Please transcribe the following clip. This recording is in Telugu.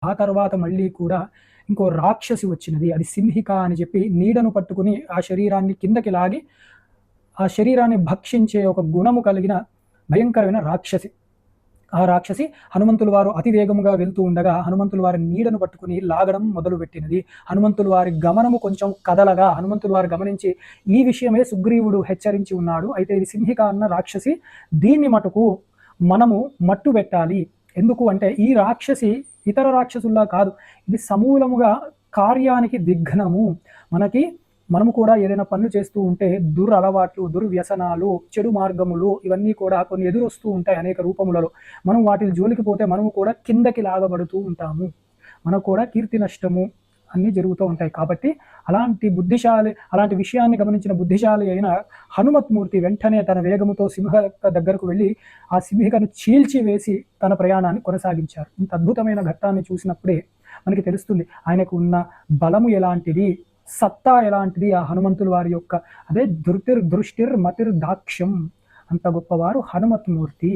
ఆ తర్వాత మళ్ళీ కూడా ఇంకో రాక్షసి వచ్చినది. అది సింహిక అని చెప్పి నీడను పట్టుకుని ఆ శరీరాన్ని కిందకి లాగి, ఆ శరీరాన్ని భక్షించే ఒక గుణము కలిగిన భయంకరమైన రాక్షసి. ఆ రాక్షసి హనుమంతుల వారు అతి వేగముగా వెళ్తూ ఉండగా హనుమంతుల వారి నీడను పట్టుకుని లాగడం మొదలుపెట్టినది. హనుమంతుల వారి గమనము కొంచెం కదలగా హనుమంతుల వారు గమనించి ఈ విషయమే సుగ్రీవుడు హెచ్చరించి ఉన్నాడు. అయితే ఇది సింహిక అన్న రాక్షసి, దీన్ని మటుకు మనము మట్టు పెట్టాలి. ఎందుకు అంటే ఈ రాక్షసి ఇతర రాక్షసుల్లా కాదు. ఇది సమూలముగా కార్యానికి విఘ్నము. మనము కూడా ఏదైనా పనులు చేస్తూ ఉంటే దురలవాట్లు, దుర్వ్యసనాలు, చెడు మార్గములు ఇవన్నీ కూడా కొన్ని ఎదురొస్తూ ఉంటాయి అనేక రూపములలో. మనం వాటిని జోలికి పోతే మనము కూడా కిందకి లాగబడుతూ ఉంటాము. మనకు కూడా కీర్తి నష్టము అన్నీ జరుగుతూ ఉంటాయి. కాబట్టి అలాంటి విషయాన్ని గమనించిన బుద్ధిశాలి అయిన హనుమత్మూర్తి వెంటనే తన వేగముతో సింహిక దగ్గరకు వెళ్ళి ఆ సింహికను చీల్చివేసి తన ప్రయాణాన్ని కొనసాగించారు. ఇంత అద్భుతమైన ఘట్టాన్ని చూసినప్పుడే మనకి తెలుస్తుంది ఆయనకు ఉన్న బలము ఎలాంటిది, సత్తా ఎలాంటిది. ఆ హనుమంతుల వారి యొక్క అదే దృష్టిర్ మతిర్ దాక్ష్యం, అంత గొప్పవారు హనుమత్మూర్తి.